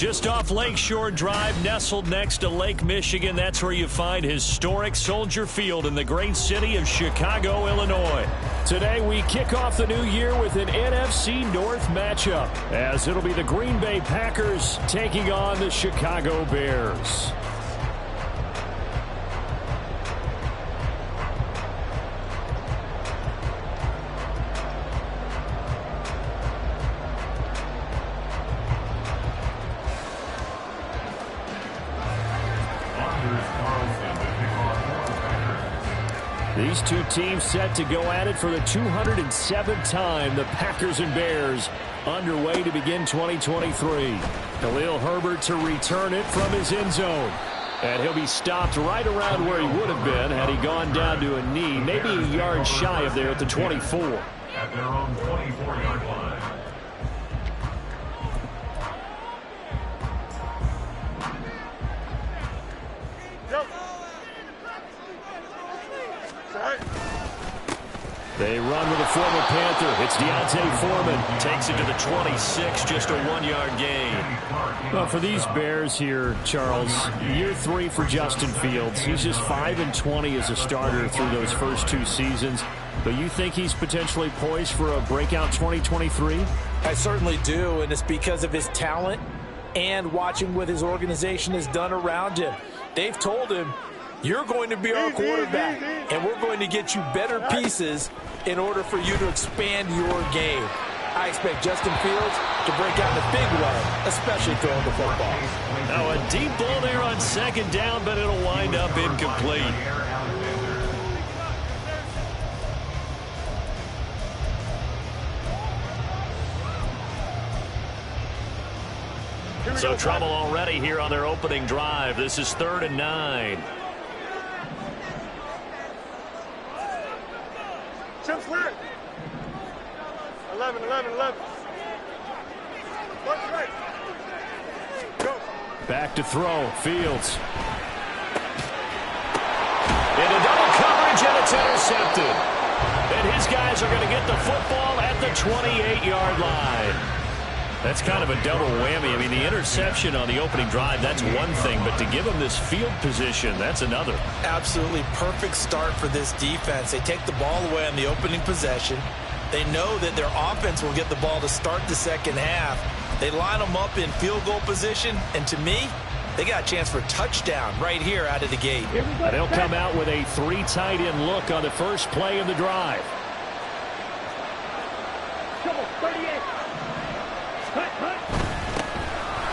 Just off Lakeshore Drive, nestled next to Lake Michigan. That's where you find historic Soldier Field in the great city of Chicago, Illinois. Today, we kick off the new year with an NFC North matchup, as it'll be the Green Bay Packers taking on the Chicago Bears. These two teams set to go at it for the 207th time. The Packers and Bears underway to begin 2023. Khalil Herbert to return it from his end zone. And he'll be stopped right around where he would have been had he gone down to a knee, maybe a yard shy of there at the 24. At their own 24-yard line. They run with a former Panther. It's Deontay Foreman. Takes it to the 26, just a 1-yard gain. Well, for these Bears here, Charles, year 3 for Justin Fields. He's just 5-20 as a starter through those first 2 seasons. But you think he's potentially poised for a breakout 2023? I certainly do, and it's because of his talent and watching what his organization has done around him. They've told him, you're going to be our quarterback, and we're going to get you better pieces in order for you to expand your game. I expect Justin Fields to break out in a big way, especially throwing the football. Now a deep ball there on second down, but it'll wind up incomplete. So trouble already here on their opening drive. This is 3rd and 9. Jump clear. 11. Go. Back to throw. Fields. Into double coverage, and it's intercepted. And his guys are going to get the football at the 28-yard line. That's kind of a double whammy. I mean, the interception on the opening drive, that's one thing, but to give them this field position, that's another. Absolutely perfect start for this defense. They take the ball away on the opening possession. They know that their offense will get the ball to start the second half. They line them up in field goal position, and to me, they got a chance for a touchdown right here out of the gate. They'll come out with a 3 tight end look on the first play of the drive. Come on, 38.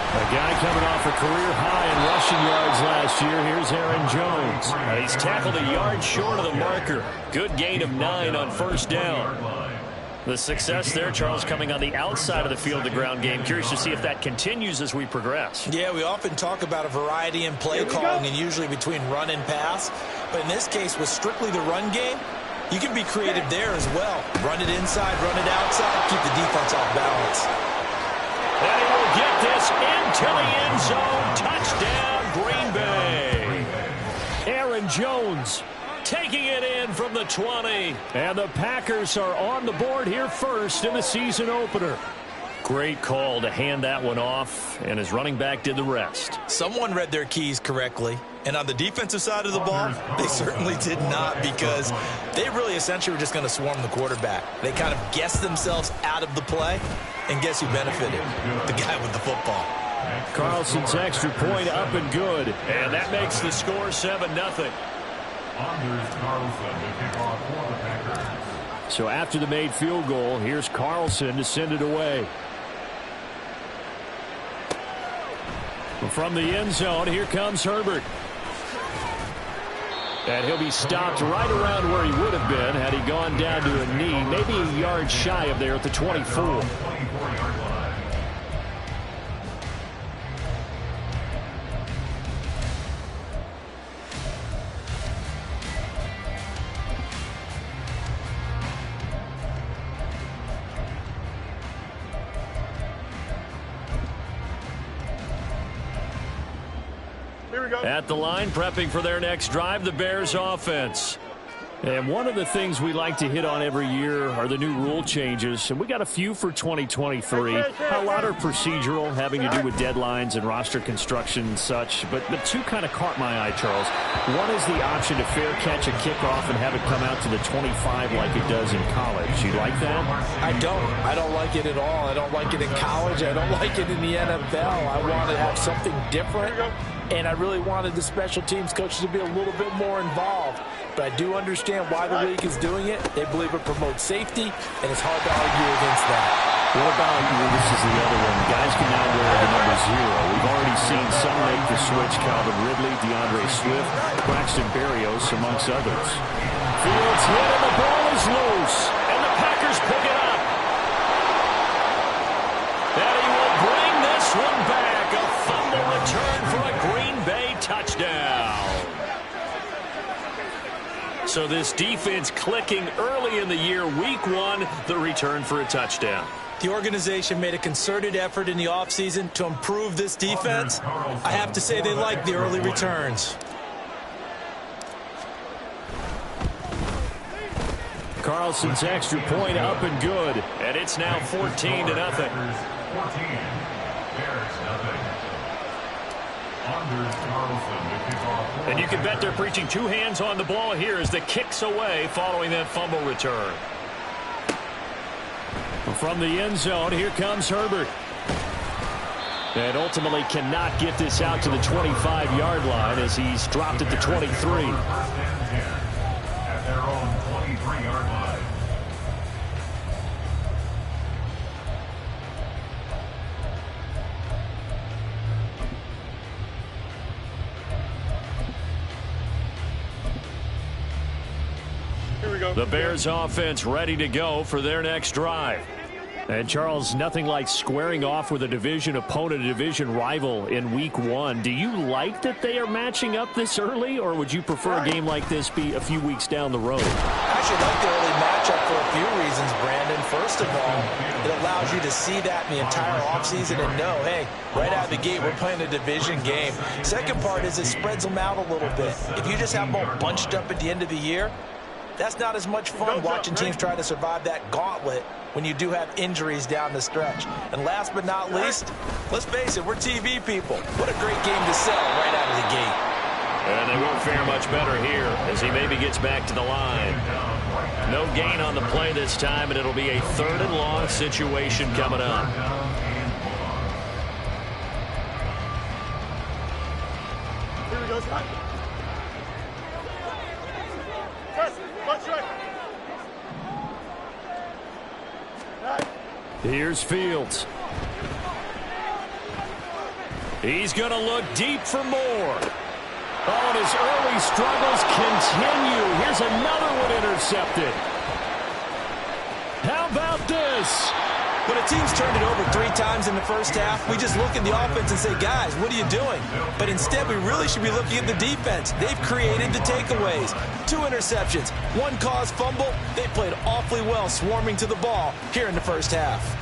A guy coming off a career high in rushing yards last year. Here's Aaron Jones. He's tackled a yard short of the marker. Good gain of 9 on first down. The success there, Charles, coming on the outside of the field, the ground game. Curious to see if that continues as we progress. Yeah, we often talk about a variety in play calling and usually between run and pass. But in this case, with strictly the run game, you can be creative there as well. Run it inside, run it outside, keep the defense off balance. And he will get this into the end zone. Touchdown, Green Bay. Aaron Jones taking it in from the 20. And the Packers are on the board here first in the season opener. Great call to hand that one off, and his running back did the rest. Someone read their keys correctly. And on the defensive side of the ball, they certainly did not, because they really essentially were just going to swarm the quarterback. They kind of guessed themselves out of the play, and guess who benefited? The guy with the football. Carlson's extra point up and good. And that makes the score 7-0. Anders Carlson to kick off for the Packers. So after the made field goal, here's Carlson to send it away. From the end zone, here comes Herbert. And he'll be stopped right around where he would have been had he gone down to a knee, maybe a yard shy of there at the 24. 24-yard line. At the line, prepping for their next drive, the Bears offense. And one of the things we like to hit on every year are the new rule changes, and we got a few for 2023. A lot are procedural, having to do with deadlines and roster construction and such, but two kind of caught my eye, Charles. One is the option to fair catch a kickoff and have it come out to the 25 like it does in college. You like that? I don't like it at all. I don't like it in college. I don't like it in the NFL. I want to have something different, and I really wanted the special teams coaches to be a little bit more involved. But I do understand why the league is doing it. They believe it promotes safety, and it's hard to argue against that. What about you? This is the other one. Guys can now wear the number 0. We've already seen some make the switch. Calvin Ridley, DeAndre Swift, Braxton Berrios, amongst others. Fields hit, and the ball is loose. And the Packers pick it up. And he will bring this one back. A fumble return for a Green Bay touchdown. So this defense clicking early in the year, week 1, the return for a touchdown. The organization made a concerted effort in the offseason to improve this defense. I have to say they like the early returns. Carlson's extra point up and good. And it's now 14-0. 14. Bears nothing. Anders Carlson to kick off. And you can bet they're preaching 2 hands on the ball here as the kick's away following that fumble return. From the end zone, here comes Herbert. And ultimately cannot get this out to the 25-yard line as he's dropped at the 23. First and 10 at their own 23-yard line. The Bears offense ready to go for their next drive. And, Charles, nothing like squaring off with a division opponent, a division rival in week 1. Do you like that they are matching up this early, or would you prefer a game like this be a few weeks down the road? I actually like the early matchup for a few reasons, Brandon. First of all, it allows you to see that in the entire offseason and know, hey, right out of the gate, we're playing a division game. Second part is it spreads them out a little bit. If you just have them all bunched up at the end of the year, that's not as much fun watching teams try to survive that gauntlet when you do have injuries down the stretch. And last but not least, let's face it, we're TV people. What a great game to sell right out of the gate. And they won't fare much better here as he maybe gets back to the line. No gain on the play this time, and it'll be a 3rd and long situation coming up. Here we go, Scott. Here's Fields. He's going to look deep for more. Oh, and his early struggles continue. Here's another one intercepted. How about this? When a team's turned it over 3 times in the first half, we just look at the offense and say, guys, what are you doing? But instead, we really should be looking at the defense. They've created the takeaways. 2 interceptions, 1 caused fumble. They played awfully well swarming to the ball here in the first half.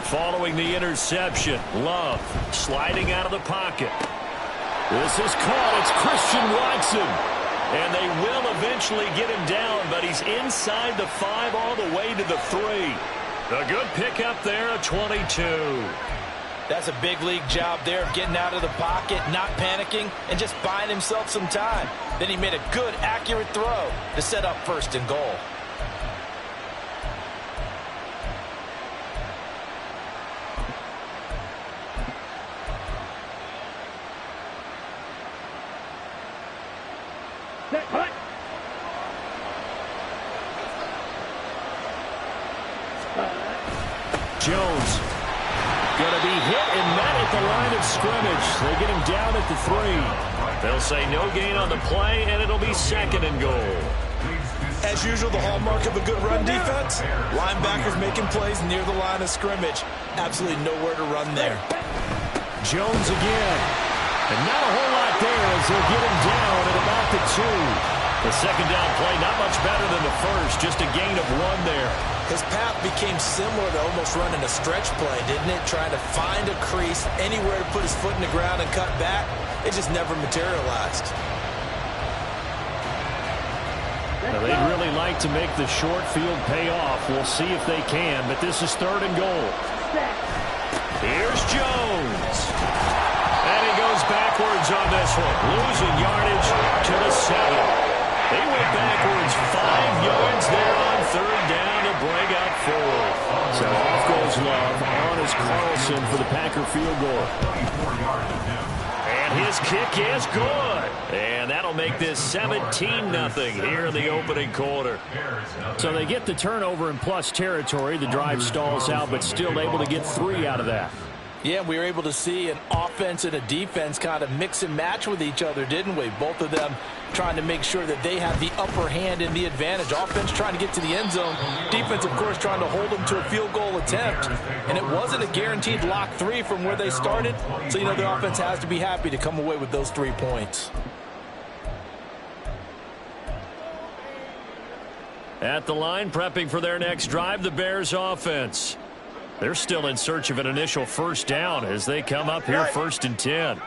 Following the interception, Love sliding out of the pocket. This is caught. It's Christian Watson. And they will eventually get him down, but he's inside the 5 all the way to the 3. A good pickup there, a 22. That's a big league job there of getting out of the pocket, not panicking, and just buying himself some time. Then he made a good, accurate throw to set up 1st and goal. Jones going to be hit and met at the line of scrimmage. They get him down at the 3. They'll say no gain on the play, and it'll be 2nd and goal. As usual, the hallmark of a good run defense, linebackers making plays near the line of scrimmage. Absolutely nowhere to run there. Jones again. And not a whole lot there as they'll get him down at about the 2. The 2nd down play, not much better than the first, just a gain of 1 there. His path became similar to almost running a stretch play, didn't it? Trying to find a crease, anywhere to put his foot in the ground and cut back. It just never materialized. Now, they'd really like to make the short field pay off. We'll see if they can, but this is 3rd and goal. Here's Jones. And he goes backwards on this one, losing yardage to the 7. They went backwards 5 yards there on 3rd down to bring up 4. So off goes Love. On is Carlson for the Packer field goal. And his kick is good. And that'll make this 17-0 here in the opening quarter. So they get the turnover in plus territory. The drive stalls out, but still able to get 3 out of that. Yeah, we were able to see an offense and a defense kind of mix and match with each other, didn't we? Both of them trying to make sure that they have the upper hand and the advantage. Offense trying to get to the end zone. Defense, of course, trying to hold them to a field goal attempt. And it wasn't a guaranteed lock 3 from where they started. So, you know, the offense has to be happy to come away with those 3 points. At the line, prepping for their next drive, the Bears offense. They're still in search of an initial first down as they come up here 1st and 10.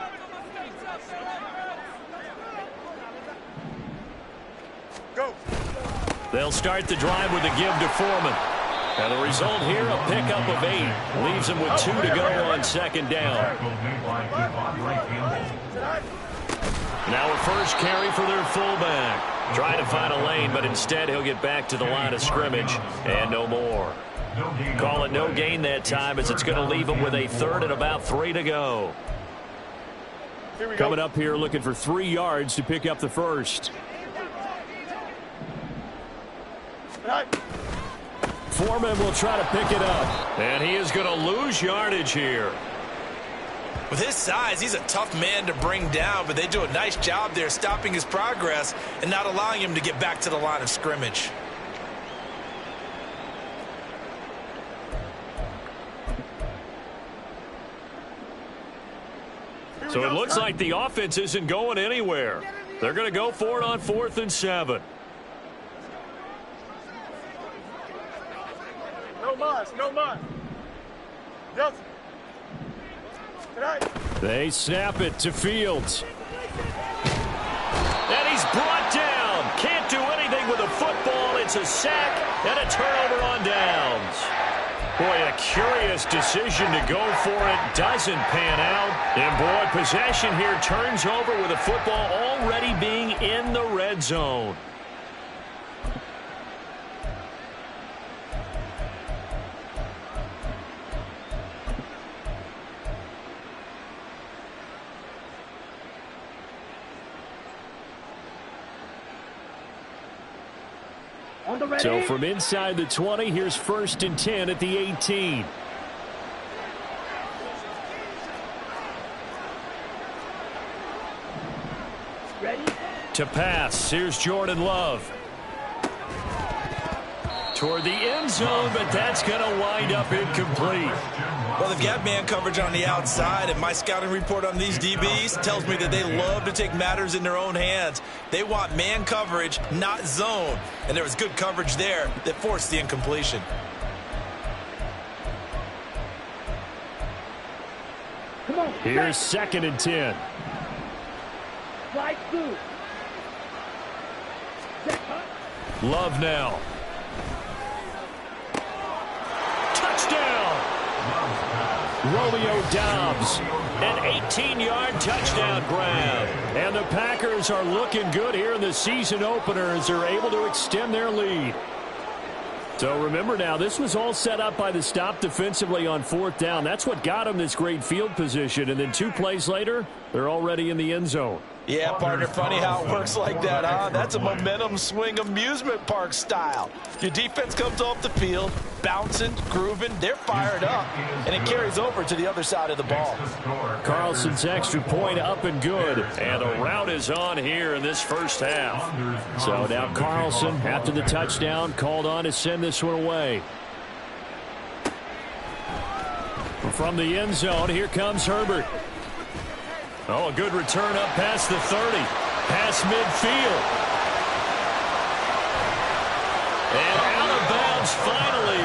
Go. They'll start the drive with a give to Foreman. And the result here, a pickup of 8. Leaves them with 2 to go on 2nd down. Now a first carry for their fullback. Trying to find a lane, but instead he'll get back to the line of scrimmage and no more. Call it no gain that time as it's going to leave them with a 3rd and about 3 to go. Coming up here looking for 3 yards to pick up the first. Foreman will try to pick it up. And he is going to lose yardage here. With his size, he's a tough man to bring down, but they do a nice job there stopping his progress and not allowing him to get back to the line of scrimmage. So it looks like the offense isn't going anywhere. They're going to go for it on 4th and 7. No mas, no mas. Yes. They snap it to Fields. And he's brought down. Can't do anything with a football. It's a sack and a turnover on downs. Boy, a curious decision to go for it. Doesn't pan out. And boy, possession here turns over with a football already being in the red zone. So from inside the 20, here's 1st and 10 at the 18. Ready? To pass, here's Jordan Love. Toward the end zone, but that's going to wind up incomplete. Well, they've got man coverage on the outside, and my scouting report on these DBs tells me that they love to take matters in their own hands. They want man coverage, not zone. And there was good coverage there that forced the incompletion. Come on. Here's 2nd and 10. Slide through. Love now. Touchdown! Romeo Doubs, an 18-yard touchdown grab. And the Packers are looking good here in the season opener as they're able to extend their lead. So remember now, this was all set up by the stop defensively on 4th down. That's what got them this great field position. And then 2 plays later, they're already in the end zone. Yeah, partner, funny how it works like that, huh? That's a momentum swing amusement park style. Your defense comes off the field, bouncing, grooving, they're fired up, and it carries over to the other side of the ball. Carlson's extra point up and good, and the route is on here in this first half. So now Carlson, after the touchdown, called on to send this one away. From the end zone, here comes Herbert. Oh, a good return up past the 30. Past midfield. And out of bounds finally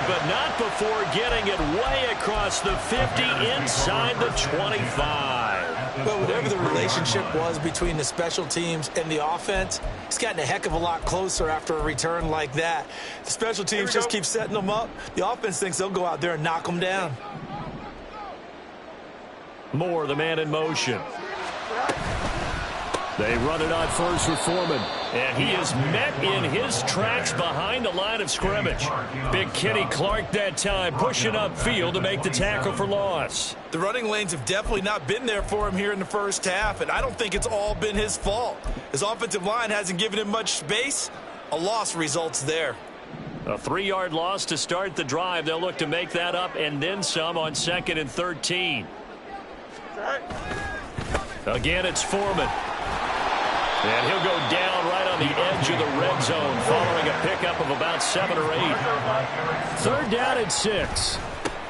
not before getting it way across the 50 inside the 25. But whatever the relationship was between the special teams and the offense, it's gotten a heck of a lot closer after a return like that. The special teams just keep setting them up. The offense thinks they'll go out there and knock them down. Moore, the man in motion. They run it on first with Foreman. And he is met in his tracks behind the line of scrimmage. Big Kenny Clark that time pushing upfield to make the tackle for loss. The running lanes have definitely not been there for him here in the first half, and I don't think it's all been his fault. His offensive line hasn't given him much space. A loss results there. A 3-yard loss to start the drive. They'll look to make that up and then some on 2nd and 13. Again, it's Foreman. And he'll go down right on the edge of the red zone following a pickup of about 7 or 8. 3rd down and 6.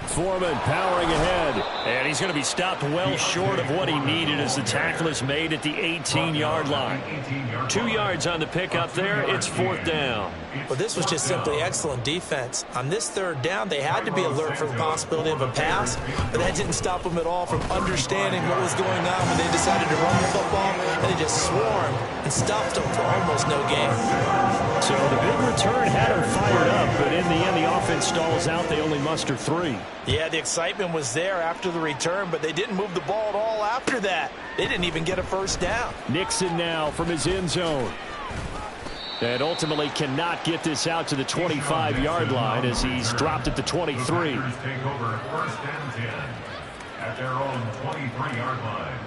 Foreman powering ahead. And he's going to be stopped well short of what he needed as the tackle is made at the 18-yard line. 2 yards on the pickup there. It's 4th down. Well, this was just simply excellent defense. On this 3rd down, they had to be alert for the possibility of a pass, but that didn't stop them at all from understanding what was going on when they decided to run the football, and they just swarmed and stuffed them for almost no gain. So the big return had them fired up, but in the end, the offense stalls out. They only muster 3. Yeah, the excitement was there after the return, but they didn't move the ball at all after that. They didn't even get a first down. Nixon now from his end zone. And ultimately cannot get this out to the 25-yard line as he's dropped at the 23. Take over 1st and 10 at their own 23-yard line.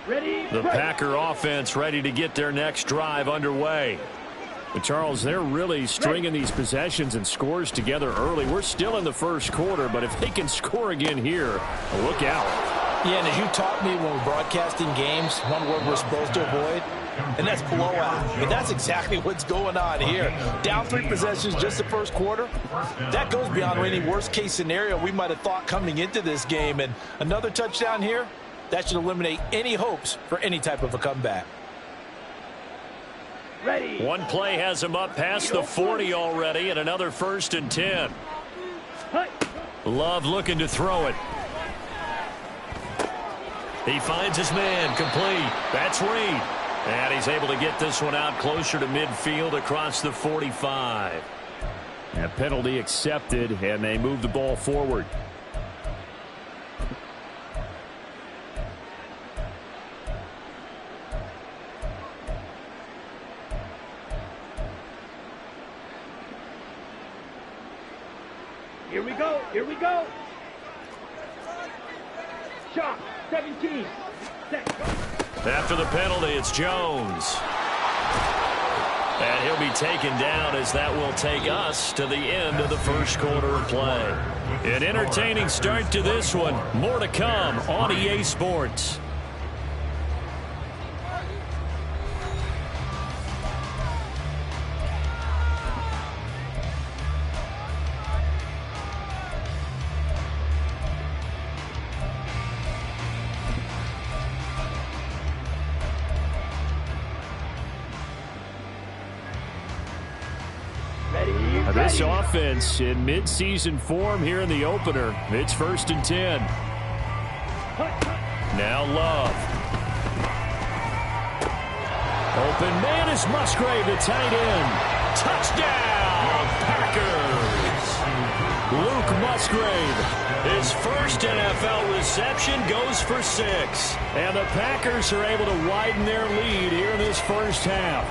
Ready? The Packer offense ready to get their next drive underway. But Charles, they're really stringing these possessions and scores together early. We're still in the first quarter, but if they can score again here, look out. Yeah, and as you taught me when we're broadcasting games, one word we're supposed to avoid, and that's blowout. And that's exactly what's going on here. Down 3 possessions just the first quarter. That goes beyond any worst-case scenario we might have thought coming into this game. And another touchdown here, that should eliminate any hopes for any type of a comeback. Ready. One play has him up past the 40 already, and another 1st and 10. Love looking to throw it. He finds his man complete. That's Reed. And he's able to get this one out closer to midfield across the 45. A penalty accepted, and they move the ball forward. Here we go. Here we go. Shot. 17. Set. After the penalty, it's Jones. And he'll be taken down as that will take us to the end of the first quarter of play. An entertaining start to this one. More to come on EA Sports. This offense in midseason form here in the opener. It's 1st and 10. Now Love. Open man is Musgrave, the tight end. Touchdown, Packers. Luke Musgrave. His first NFL reception goes for 6. And the Packers are able to widen their lead here in this first half.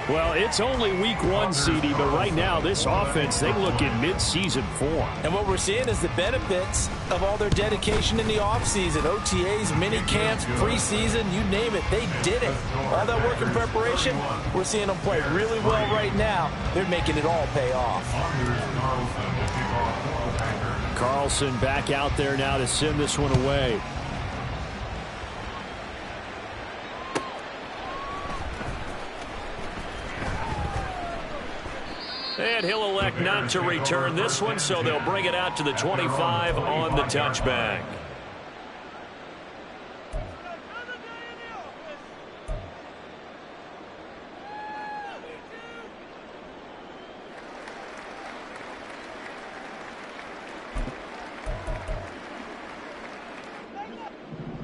Well, it's only week 1, CD, but right now this offense, they look in midseason form. And what we're seeing is the benefits of all their dedication in the offseason. OTAs, mini camps, preseason, you name it, they did it. All that work and preparation, we're seeing them play really well right now. They're making it all pay off. Carlson back out there now to send this one away. And he'll elect not to return this one, so they'll bring it out to the 25 on the touchback.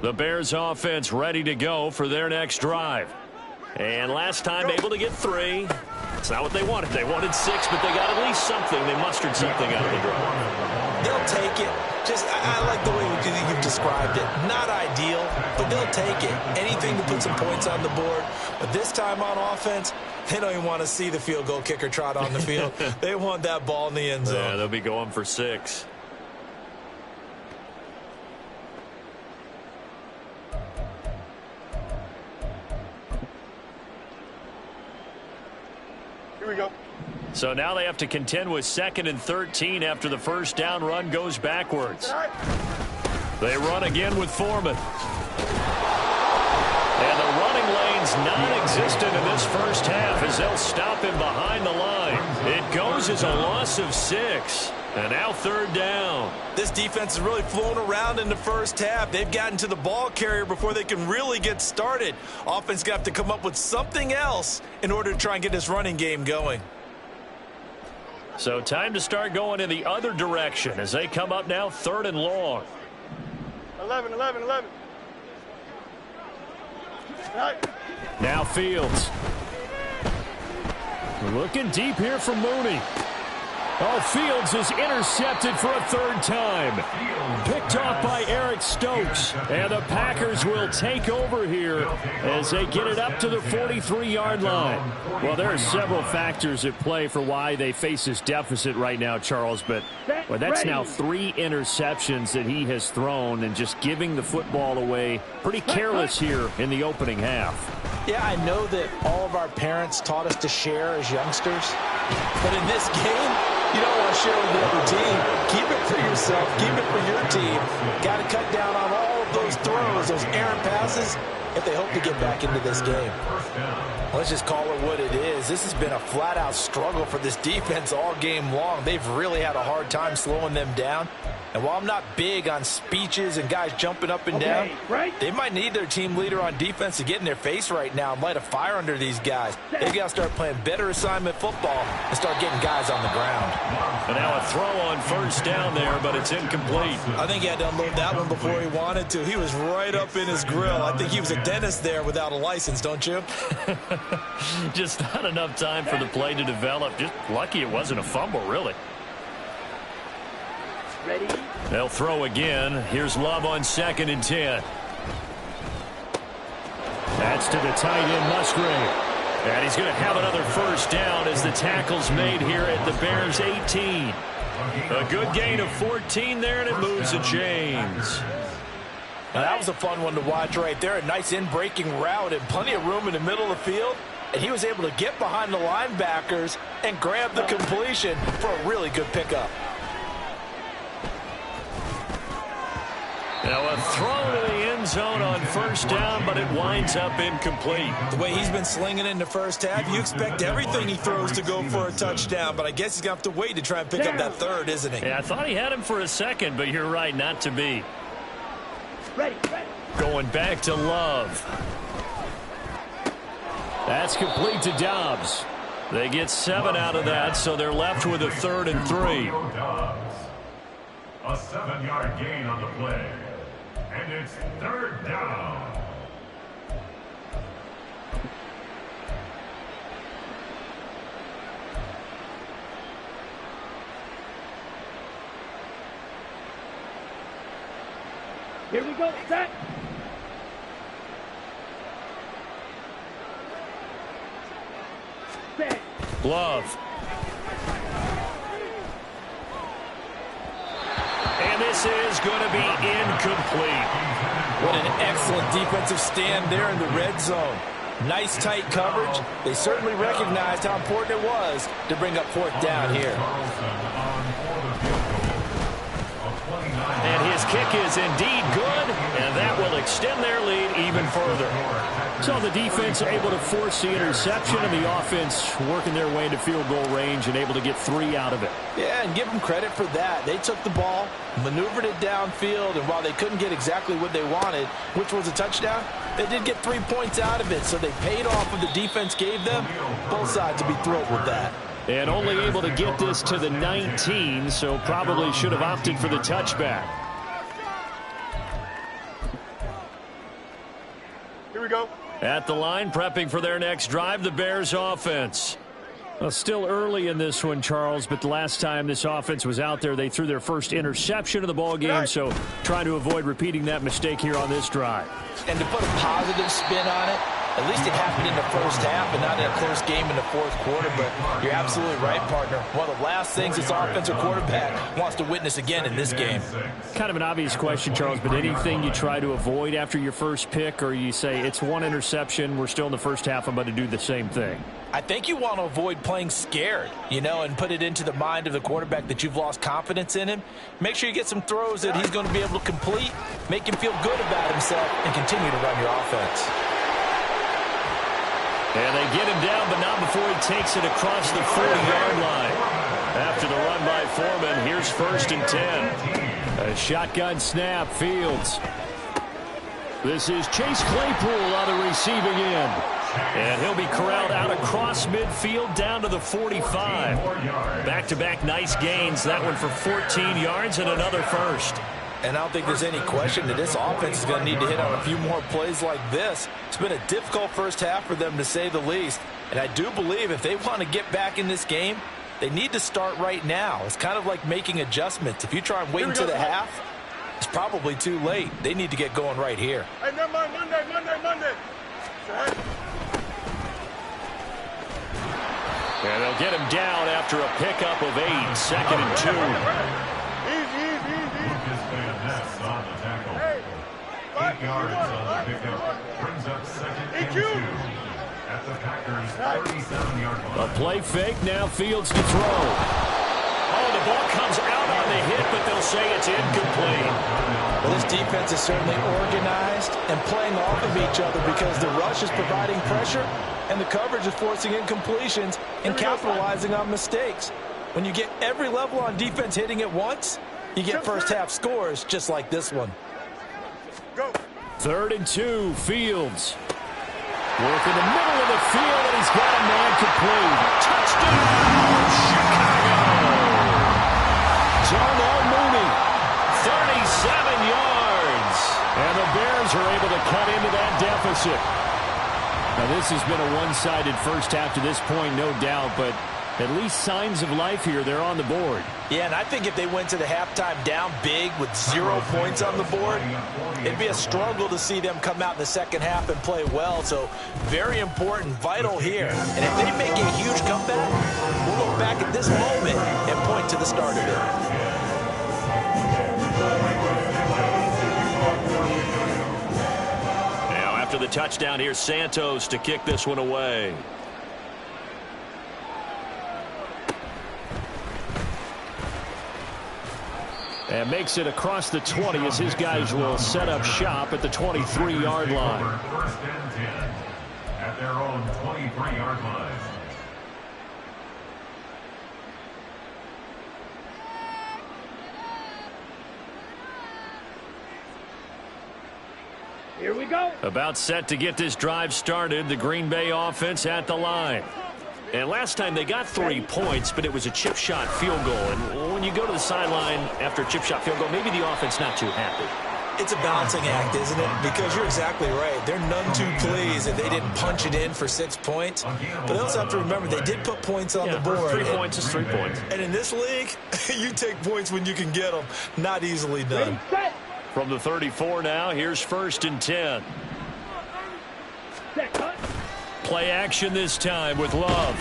The Bears offense ready to go for their next drive. And last time able to get 3. It's not what they wanted. They wanted 6, but they got at least something. They mustered something out of the drive. They'll take it. I like the way you've described it. Not ideal, but they'll take it. Anything to put some points on the board. But this time on offense, they don't even want to see the field goal kicker trot on the field. They want that ball in the end zone. Yeah, they'll be going for 6. Here we go. So now they have to contend with 2nd and 13 after the first down run goes backwards. They run again with Foreman. And the running lane's non-existent in this first half as they'll stop him behind the line. It goes as a loss of 6. And now 3rd down. This defense has really flown around in the first half. They've gotten to the ball carrier before they can really get started. Offense got to come up with something else in order to try and get this running game going. So time to start going in the other direction as they come up now 3rd and long. 11. Now Fields. Looking deep here for Mooney. Oh, Fields is intercepted for a 3rd time. Picked off by Eric Stokes. And the Packers will take over here as they get it up to the 43-yard line. Well, there are several factors at play for why they face this deficit right now, Charles. But that's now 3 interceptions that he has thrown and just giving the football away pretty careless here in the opening half. Yeah, I know that all of our parents taught us to share as youngsters. But in this game, you don't want to share with the other team. Keep it for yourself. Keep it for your team. Got to cut down on all of those throws, those errant passes, if they hope to get back into this game. Let's just call it what it is. This has been a flat-out struggle for this defense all game long. They've really had a hard time slowing them down. And while I'm not big on speeches and guys jumping up and down, they might need their team leader on defense to get in their face right now and light a fire under these guys. They've got to start playing better assignment football and start getting guys on the ground. And now a throw on 1st down there, but it's incomplete. I think he had to unload that one before he wanted to. He was right up in his grill. I think he was a dentist there without a license, don't you? Just not enough time for the play to develop. Just lucky it wasn't a fumble, really. Ready? They'll throw again. Here's Love on 2nd and 10. That's to the tight end, Musgrave. And he's going to have another 1st down as the tackle's made here at the Bears 18. A good gain of 14 there, and it moves the chains. Now, that was a fun one to watch right there. A nice in-breaking route and plenty of room in the middle of the field. And he was able to get behind the linebackers and grab the completion for a really good pickup. Now a throw to the end zone on 1st down, but it winds up incomplete. The way he's been slinging in the first half, you expect everything he throws to go for a touchdown, but I guess he's going to have to wait to try and pick up that 3rd, isn't he? Yeah, I thought he had him for a second, but you're right, not to be. Ready. Going back to Love. That's complete to Dobbs. They get 7 out of that, so they're left with a 3rd and 3. A 7-yard gain on the play. And it's 3rd down. Here we go. Set. Set. Love. And this is going to be incomplete. What an excellent defensive stand there in the red zone. Nice tight coverage. They certainly recognized how important it was to bring up 4th down here. And his kick is indeed good, and that will extend their lead even further. So the defense able to force the interception, and the offense working their way into field goal range and able to get 3 out of it. Yeah, and give them credit for that. They took the ball, maneuvered it downfield, and while they couldn't get exactly what they wanted, which was a touchdown, they did get 3 points out of it, so they paid off what the defense gave them. Both sides will be thrilled with that. And only able to get this to the 19, so probably should have opted for the touchback. At the line, prepping for their next drive, the Bears offense. Well, still early in this one, Charles, but the last time this offense was out there, they threw their first interception of the ball game, so trying to avoid repeating that mistake here on this drive. And to put a positive spin on it, at least it happened in the first half and not in a close game in the fourth quarter. But you're absolutely right, partner. One of the last things this offensive quarterback wants to witness again in this game. Kind of an obvious question, Charles, but anything you try to avoid after your first pick, or you say it's one interception, we're still in the first half, I'm going to do the same thing? I think you want to avoid playing scared, and put it into the mind of the quarterback that you've lost confidence in him. Make sure you get some throws that he's going to be able to complete, make him feel good about himself, and continue to run your offense. And they get him down, but not before he takes it across the 40-yard line. After the run by Foreman, here's 1st and 10. A shotgun snap, Fields. This is Chase Claypool on the receiving end. And he'll be corralled out across midfield down to the 45. Back-to-back nice gains. That one for 14 yards and another first. And I don't think there's any question that this offense is going to need to hit on a few more plays like this. It's been a difficult first half for them, to say the least. And I do believe if they want to get back in this game, they need to start right now. It's kind of like making adjustments. If you try and wait until the half, it's probably too late. They need to get going right here. Hey, never mind, Monday. And they'll get him down after a pickup of 8, 2nd and 2. Lucas Van Ness on the tackle. 8 yards on the pickup. Brings up 2nd and 2. At the Packers' 37-yard line. A play fake, now Fields to throw. Oh, the ball comes out on the hit, but they'll say it's incomplete. Well, this defense is certainly organized and playing off of each other because the rush is providing pressure and the coverage is forcing incompletions and capitalizing on mistakes. When you get every level on defense hitting at once, you get first half scores just like this one. 3rd and 2, Fields. Work in the middle of the field, and he's got a man complete. Touchdown, Chicago! Darnell Mooney, 37 yards. And the Bears are able to cut into that deficit. Now, this has been a one-sided first half to this point, no doubt, but at least signs of life here. They're on the board. Yeah, and I think if they went to the halftime down big with 0 points on the board, it'd be a struggle to see them come out in the second half and play well. So very important, vital here. And if they make a huge comeback, we'll look back at this moment and point to the start of it. Now after the touchdown, here's Santos to kick this one away. And makes it across the 20 as his guys will set up shop at the 23-yard line. 1st and 10 at their own 23-yard line. Here we go. About set to get this drive started, the Green Bay offense at the line. And last time they got 3 points, but it was a chip shot field goal. And when you go to the sideline after a chip shot field goal, maybe the offense not too happy. It's a balancing act, isn't it? Because you're exactly right. They're none too pleased that they didn't punch it in for 6 points. But they also have to remember they did put points on the board. 3 points is 3 points. And in this league, you take points when you can get them. Not easily done. From the 34 now, here's 1st and 10. Play action this time with Love.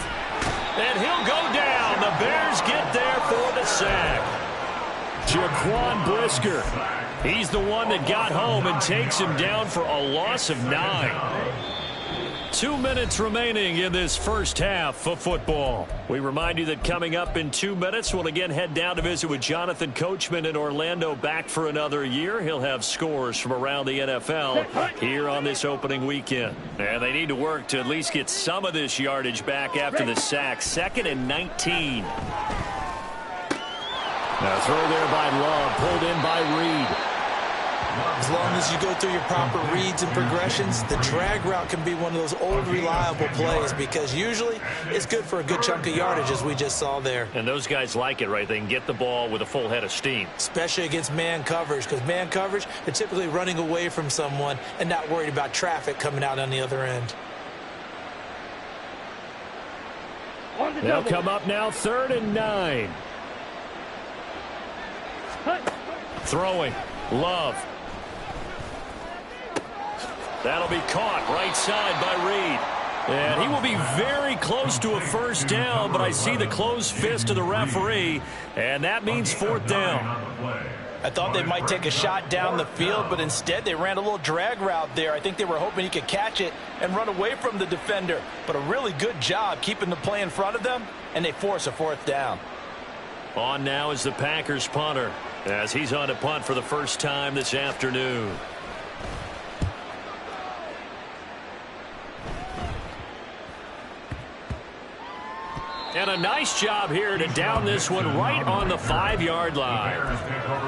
And he'll go down. The Bears get there for the sack. Jaquan Brisker. He's the one that got home and takes him down for a loss of 9. 2 minutes remaining in this first half of football. We remind you that coming up in 2 minutes, we'll again head down to visit with Jonathan Coachman in Orlando, back for another year. He'll have scores from around the NFL here on this opening weekend. And they need to work to at least get some of this yardage back after the sack. 2nd and 19. Now throw there by Love, pulled in by Reed. As long as you go through your proper reads and progressions, the drag route can be one of those old reliable plays because usually it's good for a good chunk of yardage, as we just saw there. And those guys like it, right? They can get the ball with a full head of steam. Especially against man coverage, because man coverage, they're typically running away from someone and not worried about traffic coming out on the other end. They'll come up now, 3rd and 9. Throwing. Love. That'll be caught right side by Reed. And he will be very close to a first down, but I see the closed fist of the referee, and that means 4th down. I thought they might take a shot down the field, but instead they ran a little drag route there. I think they were hoping he could catch it and run away from the defender. But a really good job keeping the play in front of them, and they force a 4th down. On now is the Packers punter, as he's on to punt for the first time this afternoon. And a nice job here to down this one right on the 5-yard line.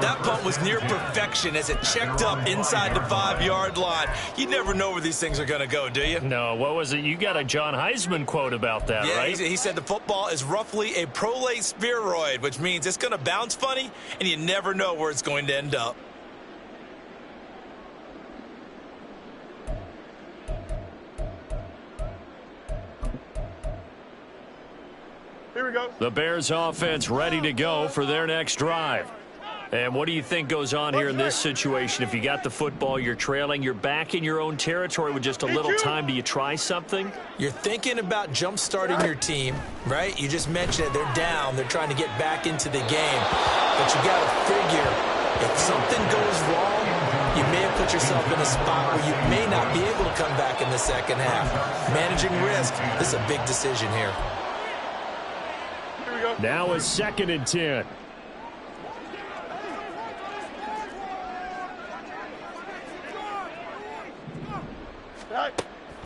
That punt was near perfection as it checked up inside the 5-yard line. You never know where these things are going to go, do you? No, what was it? You got a John Heisman quote about that, yeah, right? He said the football is roughly a prolate spheroid, which means it's going to bounce funny, and you never know where it's going to end up. Here we go. The Bears offense ready to go for their next drive. And what do you think goes on here in this situation? If you got the football, you're trailing, you're back in your own territory with just a little time. Do you try something? You're thinking about jump-starting your team, right? You just mentioned it. They're down. They're trying to get back into the game. But you got to figure, if something goes wrong, you may have put yourself in a spot where you may not be able to come back in the second half. Managing risk, this is a big decision here. Now a 2nd and 10.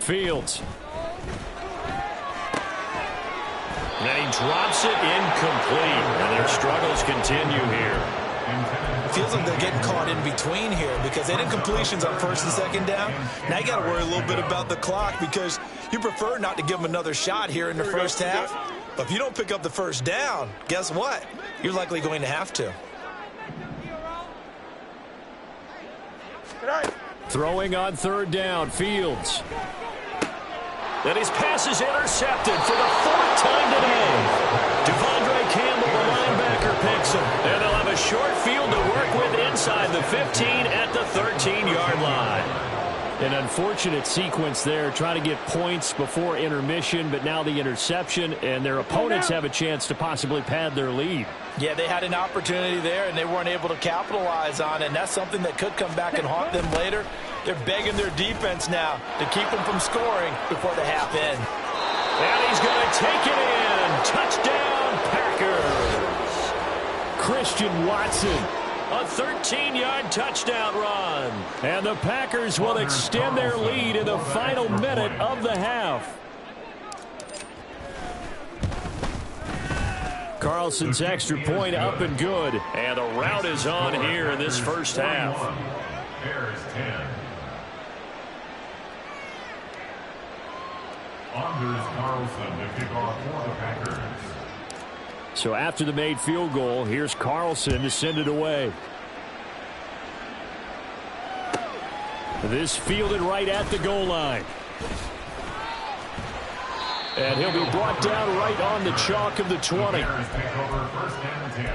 Fields. And then he drops it incomplete. And their struggles continue here. Feels like they're getting caught in between here because they had incompletions on 1st and 2nd down. Now you got to worry a little bit about the clock because you prefer not to give them another shot here in the first half. But if you don't pick up the first down, guess what? You're likely going to have to. Throwing on 3rd down, Fields. And his pass is intercepted for the 4th time today. Devondre Campbell, the linebacker, picks him. And they'll have a short field to work with inside the 15 at the 13-yard line. An unfortunate sequence there, trying to get points before intermission, but now the interception, and their opponents have a chance to possibly pad their lead. Yeah, they had an opportunity there, and they weren't able to capitalize on it, and that's something that could come back and haunt them later. They're begging their defense now to keep them from scoring before the half end. And he's going to take it in. Touchdown, Packers. Christian Watson. A 13-yard touchdown run. And the Packers will extend their lead in the final minute of the half. Carlson's extra point up and good. And the route is on here in this first half. Bears 10. Anders Carlson to kick off for the Packers. So after the made field goal, here's Carlson to send it away. This fielded right at the goal line. And he'll be brought down right on the chalk of the 20. Bears take over 1st and 10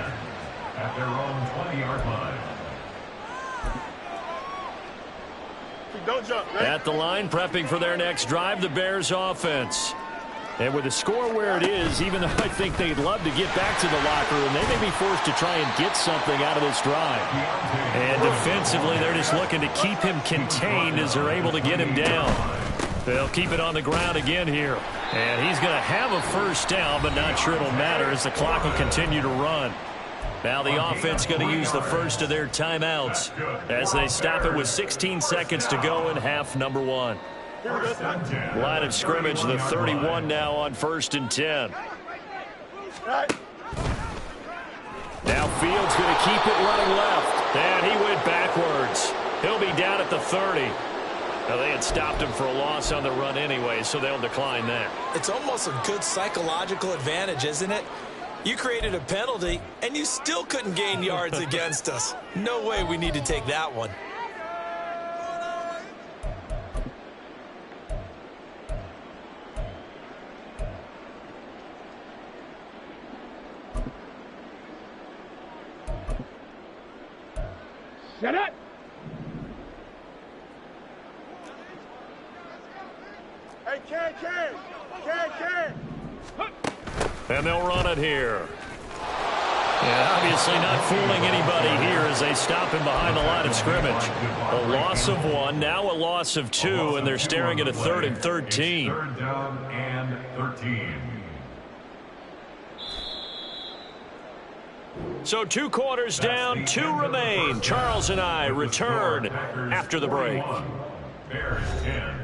at their own 20-yard line. Don't jump, right? At the line, prepping for their next drive, the Bears offense. And with the score where it is, even though I think they'd love to get back to the locker room, they may be forced to try and get something out of this drive. And defensively, they're just looking to keep him contained as they're able to get him down. They'll keep it on the ground again here. And he's going to have a first down, but not sure it'll matter as the clock will continue to run. Now the offense going to use the first of their timeouts as they stop it with 16 seconds to go in half number 1. Line of scrimmage, the 31 now on 1st and 10. Now Fields going to keep it running left. And he went backwards. He'll be down at the 30. Now, they had stopped him for a loss on the run anyway, so they'll decline that. It's almost a good psychological advantage, isn't it? You created a penalty, and you still couldn't gain yards against us. No way we need to take that one. Shut up! Hey, Ken! And they'll run it here. Yeah, obviously not fooling anybody here as they stop him behind the line of scrimmage. A loss of 1, now a loss of 2, and they're staring at a 3rd and 13. Third down and 13. So 2 quarters down, 2 remain. Charles and I return after the break. Bears 10.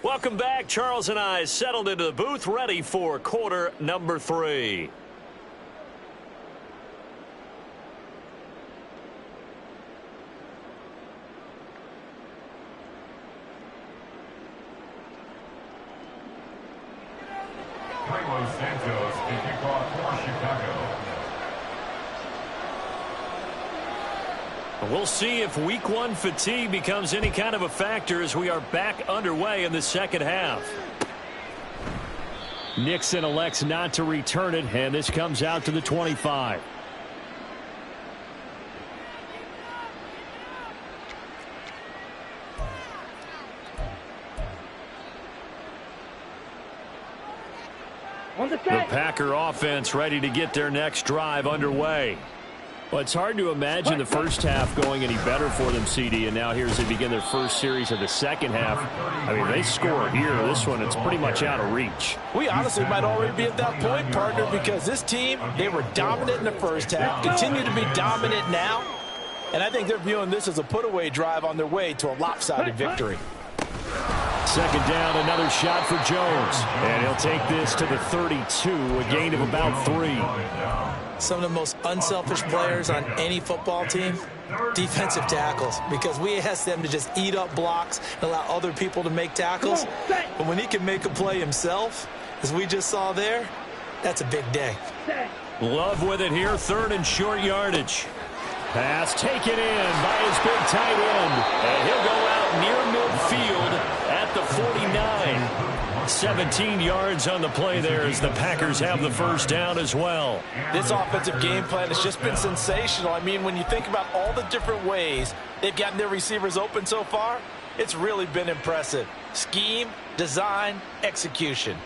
Welcome back. Charles and I settled into the booth, ready for quarter number 3. Carlos Santos to kick off for Chicago. We'll see if week 1 fatigue becomes any kind of a factor as we are back underway in the second half. Nixon elects not to return it, and this comes out to the 25. On the The set! Packer offense ready to get their next drive underway. Well, it's hard to imagine the first half going any better for them, CD, and now here as they begin their first series of the second half. I mean, they score here. This one, it's pretty much out of reach. We honestly might already be at that point, partner, because this team, they were dominant in the first half, continue to be dominant now, and I think they're viewing this as a put-away drive on their way to a lopsided victory. Second down, another shot for Jones. And he'll take this to the 32, a gain of about 3. Some of the most unselfish players on any football team, defensive tackles, because we ask them to just eat up blocks and allow other people to make tackles. But when he can make a play himself, as we just saw there, that's a big day. Love with it here, 3rd and short yardage. Pass taken in by his big tight end. And he'll go out near midfield at the 49. 17 yards on the play there as the Packers have the first down as well. This offensive game plan has just been sensational. I mean, when you think about all the different ways they've gotten their receivers open so far, it's really been impressive. Scheme, design, execution.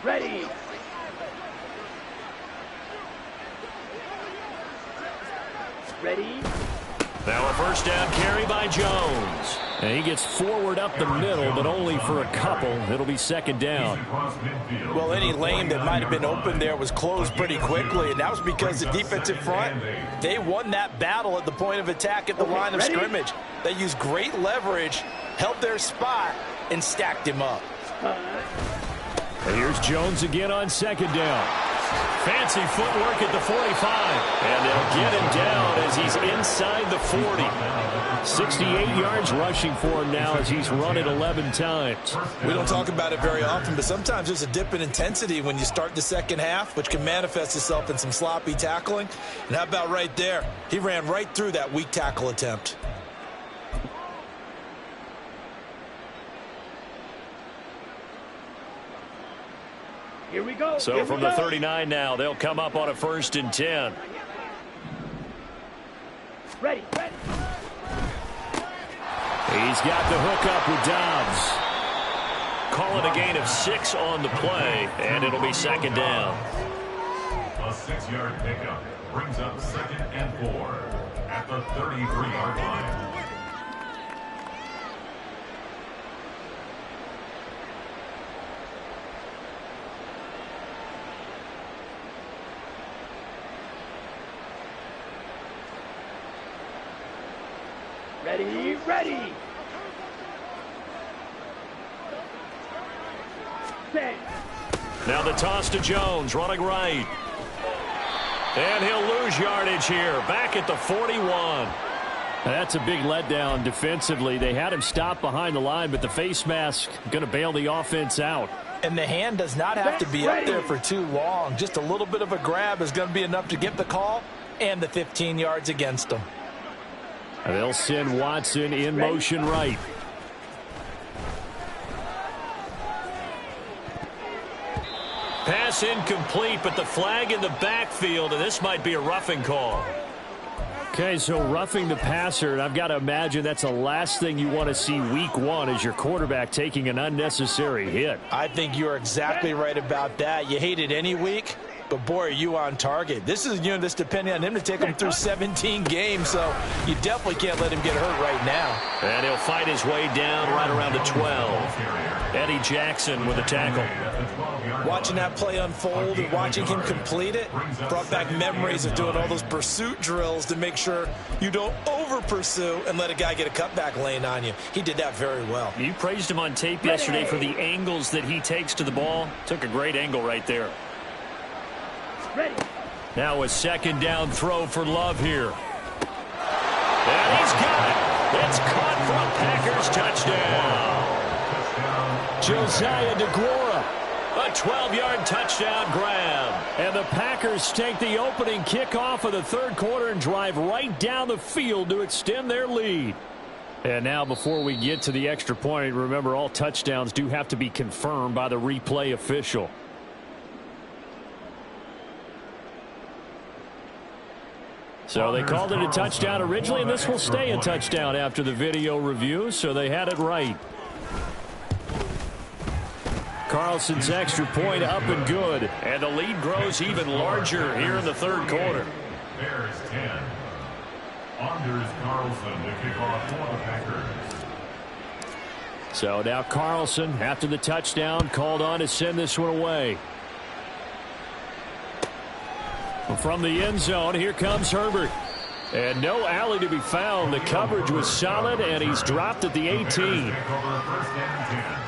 Ready! Ready? Now a first down carry by Jones. And he gets forward up the middle, but only for a couple. It'll be second down. Well, any lane that might have been open there was closed pretty quickly, and that was because the defensive front, they won that battle at the point of attack at the line of scrimmage. They used great leverage, held their spot, and stacked him up. And here's Jones again on second down. Fancy footwork at the 45. And they'll get him down as he's inside the 40. 68 yards rushing for him now as he's run it 11 times. We don't talk about it very often, but sometimes there's a dip in intensity when you start the second half, which can manifest itself in some sloppy tackling. And how about right there? He ran right through that weak tackle attempt. Here we go. So from the 39 now, they'll come up on a 1st and 10. Ready. He's got the hook up with Dobbs. Call it a gain of 6 on the play, and it'll be second down. A 6-yard pickup brings up 2nd and 4 at the 33-yard line. Ready, ready. Set. Now the toss to Jones, running right. And he'll lose yardage here, back at the 41. That's a big letdown defensively. They had him stop behind the line, but the face mask going to bail the offense out. And the hand does not have to be up there for too long. Just a little bit of a grab is going to be enough to get the call and the 15 yards against them. They'll send Watson in motion right. Pass incomplete, but the flag in the backfield, and this might be a roughing call. Okay, so roughing the passer, and I've got to imagine that's the last thing you want to see week one is your quarterback taking an unnecessary hit. I think you're exactly right about that. You hate it any week, but boy, are you on target. This is a unit that's depending on him to take him through 17 games, so you definitely can't let him get hurt right now. And he'll fight his way down right around the 12. Eddie Jackson with a tackle. Watching that play unfold and watching him complete it brought back memories of doing all those pursuit drills to make sure you don't over-pursue and let a guy get a cutback lane on you. He did that very well. You praised him on tape yesterday for the angles that he takes to the ball. Took a great angle right there. Ready. Now a second down throw for Love here. And he's got it. It's caught for a Packers touchdown. Josiah DeGuara. A 12-yard touchdown grab. And the Packers take the opening kickoff of the third quarter and drive right down the field to extend their lead. And now before we get to the extra point, remember all touchdowns do have to be confirmed by the replay official. So they called it a touchdown originally, and this will stay a touchdown after the video review, so they had it right. Carlson's extra point up and good. And the lead grows even larger here in the third quarter. Bears 10. Anders Carlson to kick off for the Packers. So now Carlson, after the touchdown, called on to send this one away. From the end zone, here comes Herbert. And no alley to be found. The coverage was solid, and he's dropped at the 18. First and 10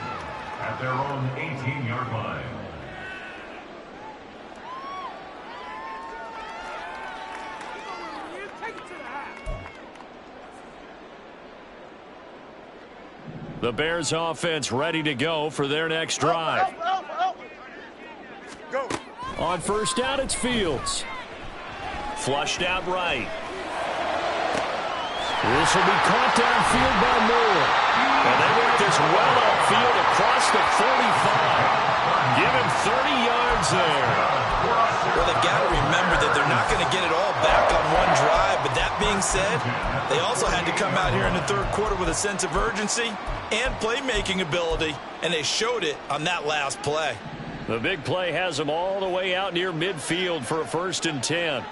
at their own 18-yard line. The Bears offense ready to go for their next drive. Go. On first down, it's Fields. Flushed out right. This will be caught downfield by Moore. And they work this well upfield across the 45. Give him 30 yards there. Well, they've got to remember that they're not going to get it all back on one drive. But that being said, they also had to come out here in the third quarter with a sense of urgency and playmaking ability, and they showed it on that last play. The big play has them all the way out near midfield for a 1st and 10.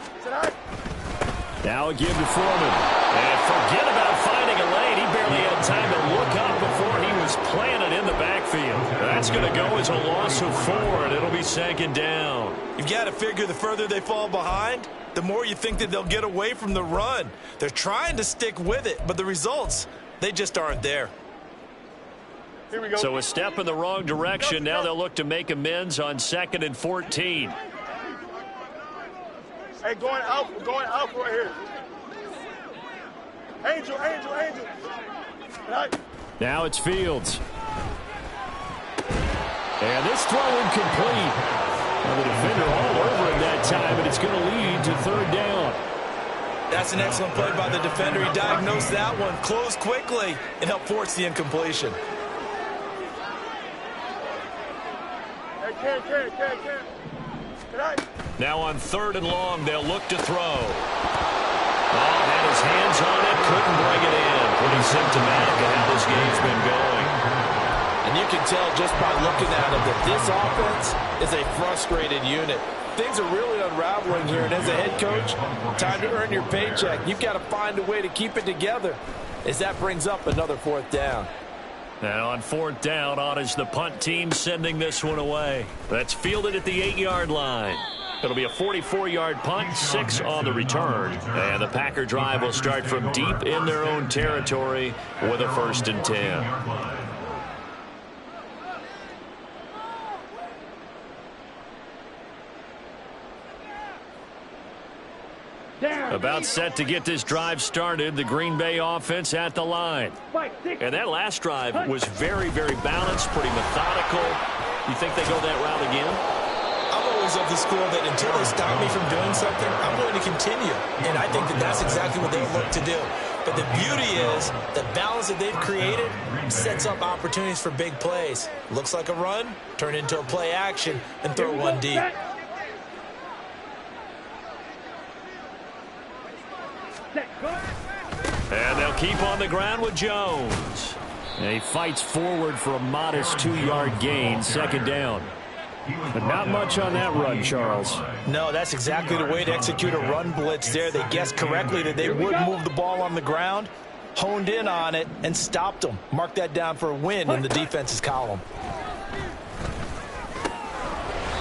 Now a give to Foreman. And forget about finding a lane. He barely had time to look up before he was planted in the backfield. That's going to go as a loss of 4, and it'll be 2nd down. You've got to figure the further they fall behind, the more you think that they'll get away from the run. They're trying to stick with it, but the results, they just aren't there. Here we go. So a step in the wrong direction. Now they'll look to make amends on 2nd and 14. Hey, going out right here. Angel. Right. Now it's Fields. And this throw incomplete. Well, the defender all over him that time, and it's going to lead to 3rd down. That's an excellent play by the defender. He diagnosed that one, closed quickly, and helped force the incompletion. Hey, Ken. Now on 3rd and long, they'll look to throw. Had his hands on it, couldn't bring it in. Pretty symptomatic of how this game's been going. And you can tell just by looking at him that this offense is a frustrated unit. Things are really unraveling here, and as a head coach, time to earn your paycheck. You've got to find a way to keep it together as that brings up another 4th down. Now on 4th down, on is the punt team sending this one away. That's fielded at the 8-yard line. It'll be a 44-yard punt, 6 on the return. And the Packer drive will start from deep in their own territory with a 1st and 10. About set to get this drive started. The Green Bay offense at the line. And that last drive was very, very balanced, pretty methodical. You think they go that route again? I'm always of the school that until they stop me from doing something, I'm going to continue. And I think that that's exactly what they look to do. But the beauty is the balance that they've created sets up opportunities for big plays. Looks like a run, turn into a play action, and throw one deep. And they'll keep on the ground with Jones. And he fights forward for a modest 2-yard gain, 2nd down. But not much on that run, Charles. No, that's exactly the way to execute a run blitz there. They guessed correctly that they would move the ball on the ground, honed in on it, and stopped them. Mark that down for a win in the defense's column.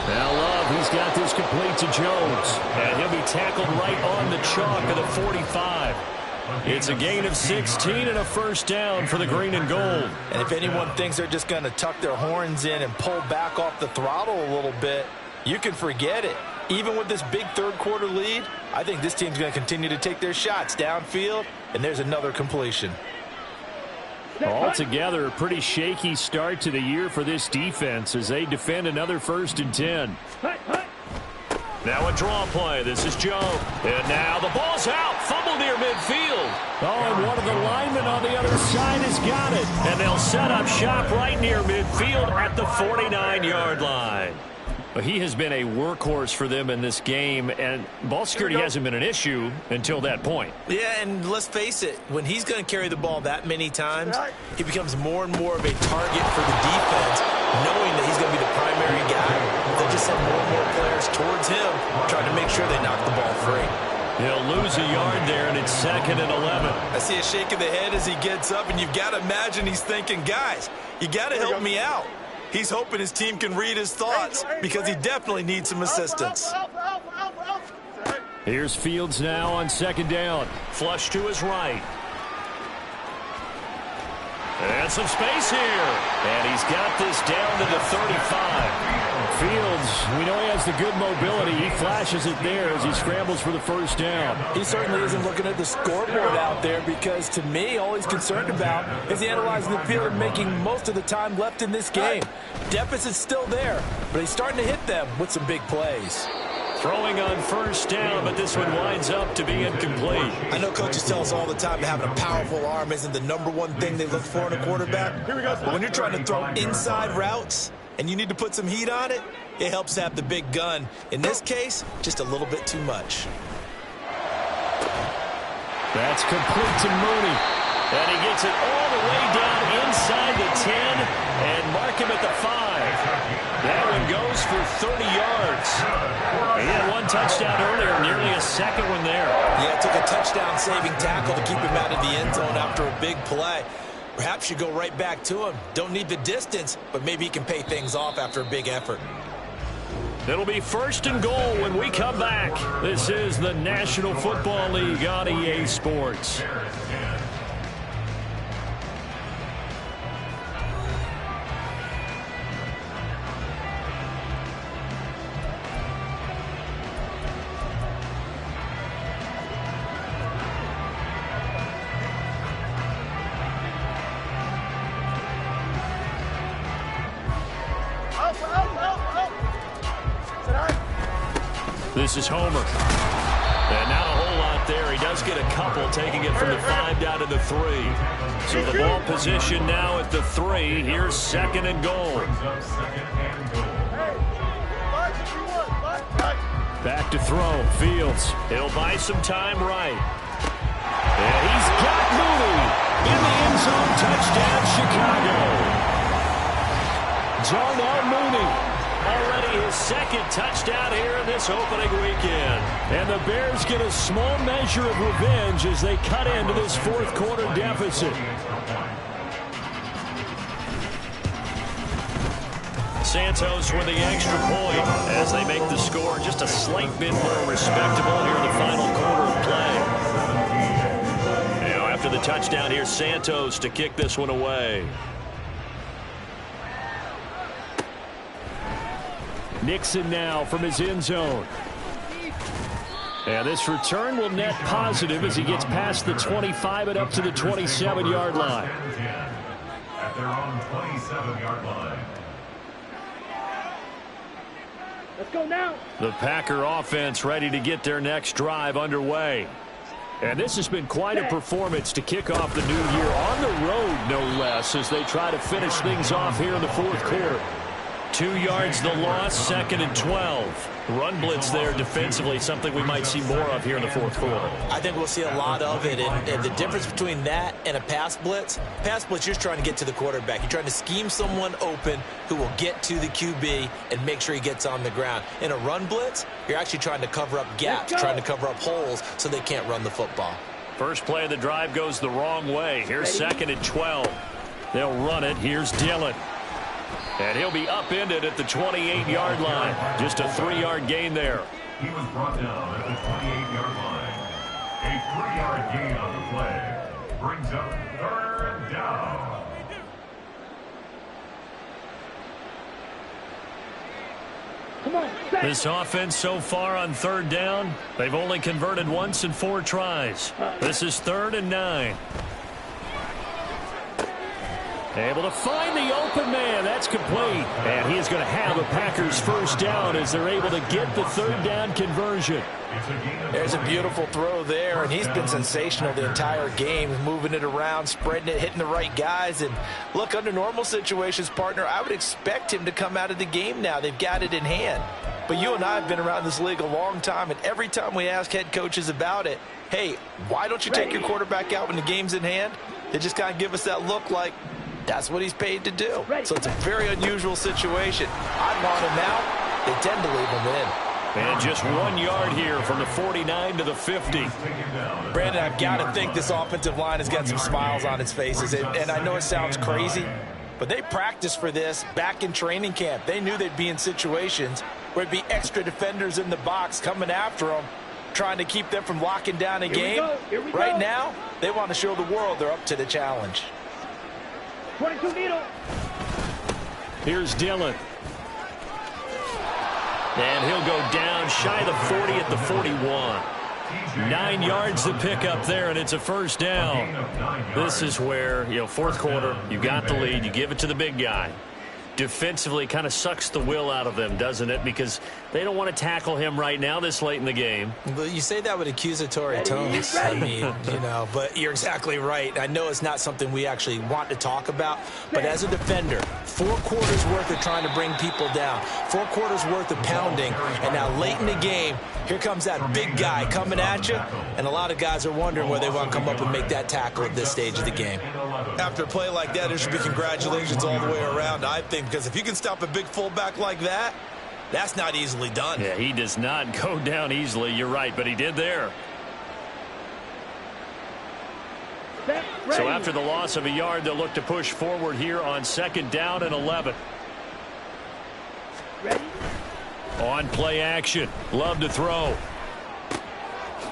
Now Love, he's got this complete to Jones. And he'll be tackled right on the chalk of the 45. It's a gain of 16 and a 1st down for the green and gold. And if anyone thinks they're just going to tuck their horns in and pull back off the throttle a little bit, you can forget it. Even with this big 3rd quarter lead, I think this team's going to continue to take their shots downfield, and there's another completion. Altogether, a pretty shaky start to the year for this defense as they defend another 1st and 10. Now a draw play. This is Joe. And now the ball's out. Fumble near midfield. Oh, and one of the linemen on the other side has got it. And they'll set up shop right near midfield at the 49-yard line. He has been a workhorse for them in this game, and ball security hasn't been an issue until that point. Yeah, and let's face it, when he's going to carry the ball that many times, he becomes more and more of a target for the defense, knowing that he's going to be the primary guy. They'll just send more and more players towards him, trying to make sure they knock the ball free. He'll lose a yard there, and it's 2nd and 11. I see a shake of the head as he gets up, and you've got to imagine he's thinking, guys, you got to help me out. He's hoping his team can read his thoughts because he definitely needs some assistance. Here's Fields now on 2nd down. Flush to his right. And some space here. And he's got this down to the 35. Fields, we know he has the good mobility. He flashes it there as he scrambles for the 1st down. He certainly isn't looking at the scoreboard out there because, to me, all he's concerned about is analyzing the field and making most of the time left in this game. Deficit's still there, but he's starting to hit them with some big plays. Throwing on 1st down, but this one winds up to be incomplete. I know coaches tell us all the time that having a powerful arm isn't the #1 thing they look for in a quarterback. But when you're trying to throw inside routes and you need to put some heat on it, it helps to have the big gun. In this case, just a little bit too much. That's complete to Mooney. And he gets it all the way down inside the 10 and mark him at the 5. That one goes for 30 yards. He had one touchdown earlier, nearly a 2nd one there. Yeah, it took a touchdown-saving tackle to keep him out of the end zone after a big play. Perhaps you go right back to him. Don't need the distance, but maybe he can pay things off after a big effort. It'll be 1st and goal when we come back. This is the National Football League on EA Sports. This is Homer. And not a whole lot there. He does get a couple, taking it from the 5 down to the 3. So the ball position now at the 3. Here's 2nd and goal. Back to throw. Fields. He'll buy some time right. And he's got Mooney in the end zone. Touchdown, Chicago. Darnell Mooney. Already his 2nd touchdown here in this opening weekend. And the Bears get a small measure of revenge as they cut into this 4th quarter deficit. Santos with the extra point as they make the score just a slight bit more respectable here in the final quarter of play. Now, after the touchdown, here's Santos to kick this one away. Nixon now from his end zone. And this return will net positive as he gets past the 25 and up to the 27-yard line. At their own 27-yard line. Let's go now. The Packer offense ready to get their next drive underway. And this has been quite a performance to kick off the new year on the road, no less, as they try to finish things off here in the fourth quarter. 2 yards the loss, 2nd and 12. Run blitz there defensively, something we might see more of here in the fourth quarter. I think we'll see a lot of it, and the difference between that and a pass blitz, you're just trying to get to the quarterback. You're trying to scheme someone open who will get to the QB and make sure he gets on the ground. In a run blitz, you're actually trying to cover up gaps, trying to cover up holes so they can't run the football. First play of the drive goes the wrong way. Here's 2nd and 12. They'll run it. Here's Dillon. And he'll be upended at the 28-yard line. Just a 3-yard gain there. He was brought down at the 28-yard line. A 3-yard gain on the play brings up 3rd down. Come on, This offense so far on 3rd down, they've only converted once in 4 tries. This is 3rd and 9. Able to find the open man. That's complete. And he is going to have a Packers first down as they're able to get the 3rd down conversion. There's a beautiful throw there, and he's been sensational the entire game, moving it around, spreading it, hitting the right guys. And look, under normal situations, partner, I would expect him to come out of the game now. They've got it in hand. But you and I have been around this league a long time, and every time we ask head coaches about it, hey, why don't you take your quarterback out when the game's in hand? They just kind of give us that look like, that's what he's paid to do. So it's a very unusual situation. I want him out. They tend to leave him in. And just 1 yard here from the 49 to the 50. Brandon, I've got to think this offensive line has got some smiles on its faces. And I know it sounds crazy, but they practiced for this back in training camp. They knew they'd be in situations where it'd be extra defenders in the box coming after them, trying to keep them from locking down a game. Right now, they want to show the world they're up to the challenge. 22 needle. Here's Dillon. And he'll go down shy of the 40 at the 41. 9 yards to pick up there, and it's a first down. This is where, fourth quarter, you got the lead, you give it to the big guy. Defensively kind of sucks the will out of them, doesn't it? Because they don't want to tackle him right now this late in the game. Well, you say that with accusatory tones. I mean, but you're exactly right. I know it's not something we actually want to talk about, but as a defender, 4 quarters worth of trying to bring people down, 4 quarters worth of pounding, and now late in the game, here comes that big guy coming at you, and a lot of guys are wondering whether they want to come up and make that tackle at this stage of the game. After a play like that, there should be congratulations all the way around, I think, because if you can stop a big fullback like that, that's not easily done. Yeah, he does not go down easily. You're right, but he did there. So after the loss of a yard, they'll look to push forward here on 2nd down and 11. Ready? On play action. Love to throw.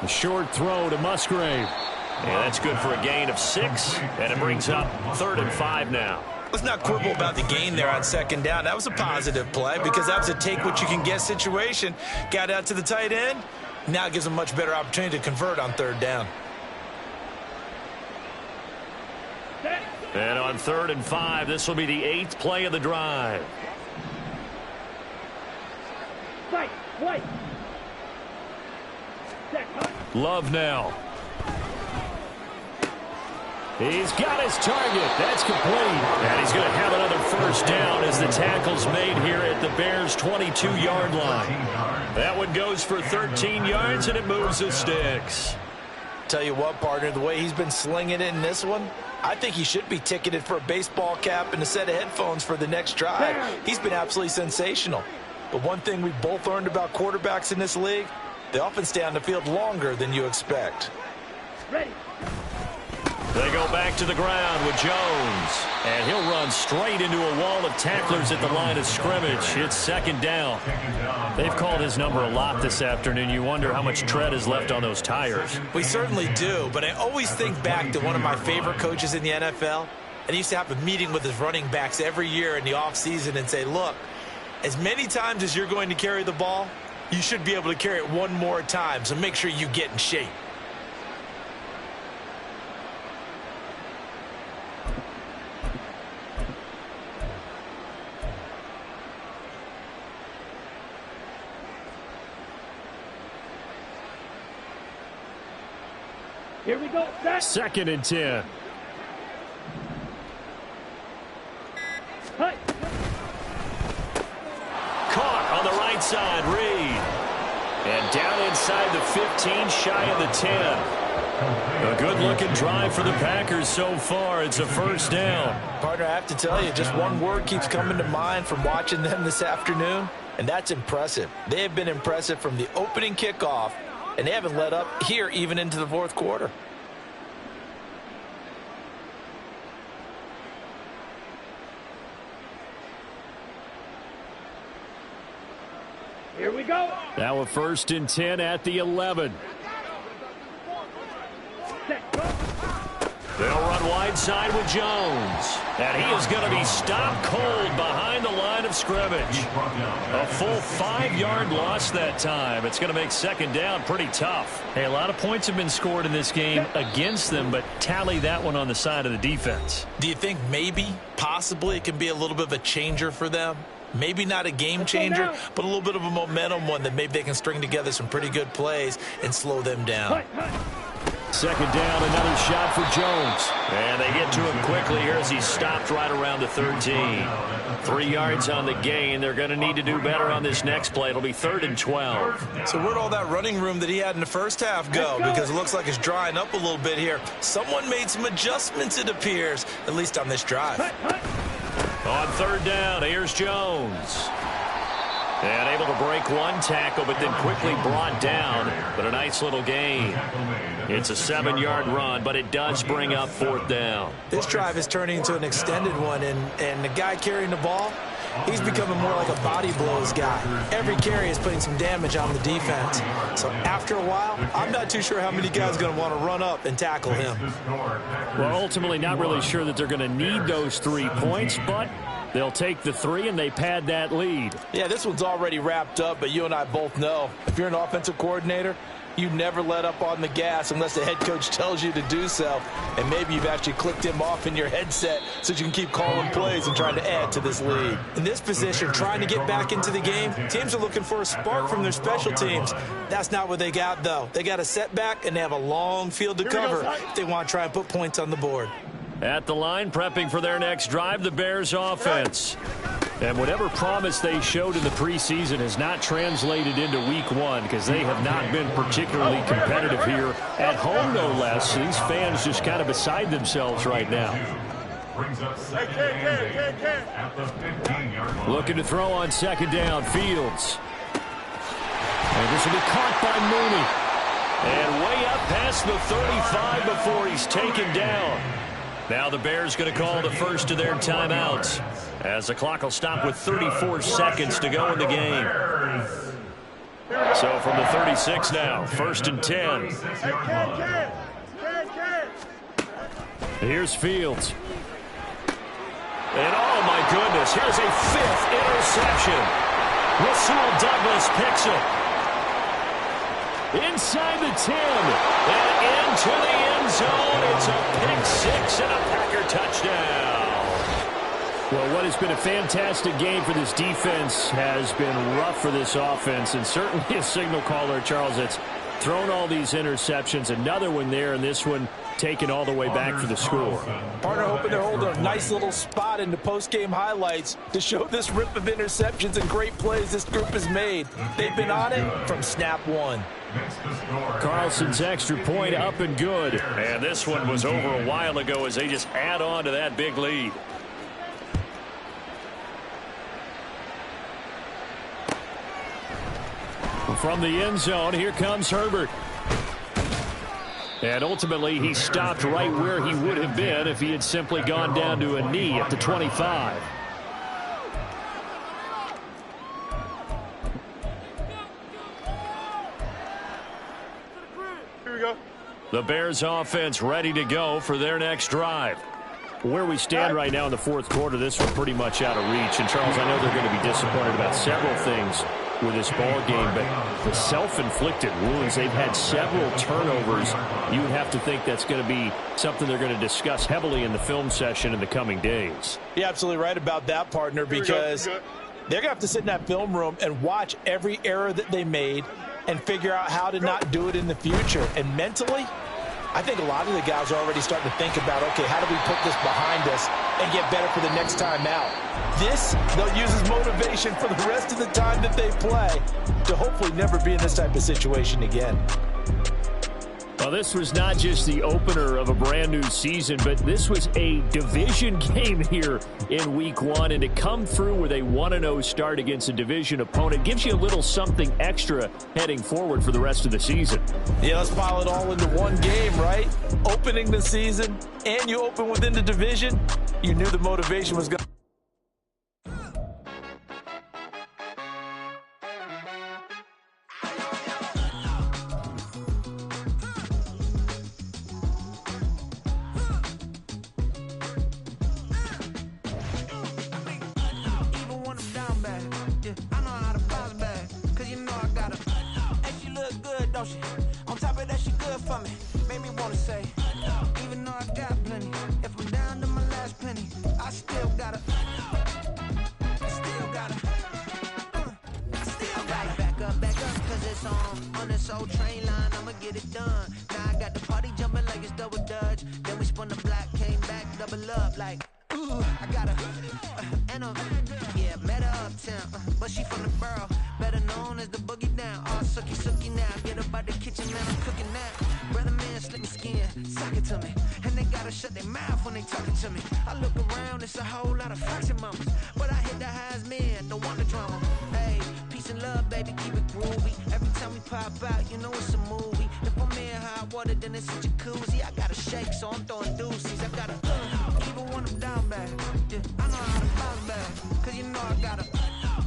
A short throw to Musgrave. Yeah, that's good for a gain of 6, and it brings up 3rd and 5 now. Let's not quibble about the gain there on 2nd down. That was a positive play because that was a take-what-you-can-get situation. Got out to the tight end. Now it gives them a much better opportunity to convert on 3rd down. And on 3rd and 5, this will be the 8th play of the drive. Fight, white. Love now. He's got his target. That's complete. And he's going to have another first down as the tackle's made here at the Bears' 22-yard line. That one goes for 13 yards, and it moves the sticks. Tell you what, partner, the way he's been slinging it in this one, I think he should be ticketed for a baseball cap and a set of headphones for the next drive. He's been absolutely sensational. But one thing we've both learned about quarterbacks in this league, they often stay on the field longer than you expect. Ready. They go back to the ground with Jones. And he'll run straight into a wall of tacklers at the line of scrimmage. It's second down. They've called his number a lot this afternoon. You wonder how much tread is left on those tires. We certainly do, but I always think back to one of my favorite coaches in the NFL. And he used to have a meeting with his running backs every year in the offseason and say, look, as many times as you're going to carry the ball, you should be able to carry it one more time, so make sure you get in shape. Here we go. Second and 10. Hey. Caught on the right side, Reed. And down inside the 15, shy of the 10. A good-looking drive for the Packers so far. It's a first down. Partner, I have to tell you, just one word keeps coming to mind from watching them this afternoon, and that's impressive. They have been impressive from the opening kickoff, and they haven't let up here even into the fourth quarter. Here we go. Now a first and 10 at the 11. They'll run wide side with Jones. And he is going to be stopped cold behind the line of scrimmage. A full 5-yard loss that time. It's going to make second down pretty tough. Hey, a lot of points have been scored in this game against them, but tally that one on the side of the defense. Do you think maybe, possibly, it can be a little bit of a changer for them? Maybe not a game changer, but a little bit of a momentum one that maybe they can string together some pretty good plays and slow them down. Second down, another shot for Jones. And they get to him quickly here as he stopped right around the 13. 3 yards on the gain. They're going to need to do better on this next play. It'll be 3rd and 12. So where'd all that running room that he had in the first half go? Because it looks like it's drying up a little bit here. Someone made some adjustments, it appears, at least on this drive. On 3rd down, here's Jones. And able to break one tackle, but then quickly brought down. But a nice little gain. It's a 7-yard run, but it does bring up 4th down. This drive is turning into an extended one, and the guy carrying the ball, he's becoming more like a body blows guy. Every carry is putting some damage on the defense. So after a while, I'm not too sure how many guys are going to want to run up and tackle him. Well, ultimately not really sure that they're going to need those 3 points, but they'll take the 3 and they pad that lead. Yeah, this one's already wrapped up, but you and I both know if you're an offensive coordinator, you never let up on the gas unless the head coach tells you to do so. And maybe you've actually clicked him off in your headset so you can keep calling plays and trying to add to this lead. In this position, trying to get back into the game, teams are looking for a spark from their special teams. That's not what they got, though. They got a setback, and they have a long field to cover if they want to try and put points on the board. At the line, prepping for their next drive, the Bears offense. And whatever promise they showed in the preseason has not translated into week 1 because they have not been particularly competitive here at home, no less. These fans just kind of beside themselves right now. Looking to throw on 2nd down, Fields. And this will be caught by Mooney. And way up past the 35 before he's taken down. Now the Bears going to call the first of their timeouts as the clock will stop with 34 seconds to go in the game. So from the 36 now, 1st and 10. Here's Fields. And oh my goodness, here's a 5th interception. Rasul Douglas picks it. Inside the 10 and into the end zone. It's a pick 6 and a Packer touchdown. Well, what has been a fantastic game for this defense has been rough for this offense, and certainly a signal caller, Charles, that's thrown all these interceptions. Another one there, and this one taken all the way back for the score. Partner hoping they're holding a nice little spot in the post-game highlights to show this rip of interceptions and great plays this group has made. They've been on it from snap 1. Carlson's extra point up and good. And this one was over a while ago as they just add on to that big lead. From the end zone, here comes Herbert. And ultimately, he stopped right where he would have been if he had simply gone down to a knee at the 25. Here we go. The Bears offense ready to go for their next drive. Where we stand right now in the fourth quarter, this was pretty much out of reach. And, Charles, I know they're going to be disappointed about several things with this ball game, but the self-inflicted wounds, they've had several turnovers. You would have to think that's going to be something they're going to discuss heavily in the film session in the coming days. You're absolutely right about that, partner, because they're going to have to sit in that film room and watch every error that they made and figure out how to not do it in the future. And mentally, I think a lot of the guys are already starting to think about, okay, how do we put this behind us and get better for the next time out? This, they'll use as motivation for the rest of the time that they play to hopefully never be in this type of situation again. Well, this was not just the opener of a brand new season, but this was a division game here in week 1. And to come through with a 1-0 start against a division opponent gives you a little something extra heading forward for the rest of the season. Yeah, let's pile it all into one game, right? Opening the season, and you open within the division, you knew the motivation was going to... On top of that, she good for me. Made me wanna say, even though I got plenty, if I'm down to my last penny, I still gotta back up, cause it's on this old train line, I'ma get it done. Now I got the party jumping like it's double dutch. Then we spun the block, came back, double up like, ooh, I got a, yeah, met her uptown, but she from the borough, better known as the boogie down. All sucky now, get up out the kitchen, man, I'm cooking now. Brother man, slip me skin, suck it to me, and they gotta shut their mouth when they talking to me. I look around, it's a whole lot of fraction mamas, but I hit the highs, man, don't want the drama. Hey, peace and love, baby, keep it groovy. Every time we pop out, you know it's a movie. If I'm in hot water, then it's a jacuzzi. I gotta shake, so I'm throwing deuces. I gotta even when I'm down bad. Yeah, I know how to bounce back, cause you know I gotta.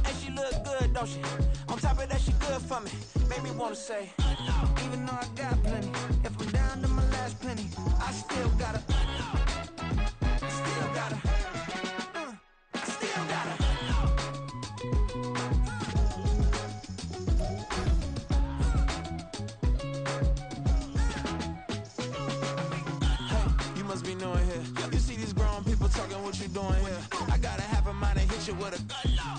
And she look good, don't she? On top of that, she good for me. Made me wanna say, even though I got plenty, if I'm down to my last penny, I still gotta. Still gotta. Still gotta. Be knowing here. You see these grown people talking, what you doing here? I got a half a mind to hit you with a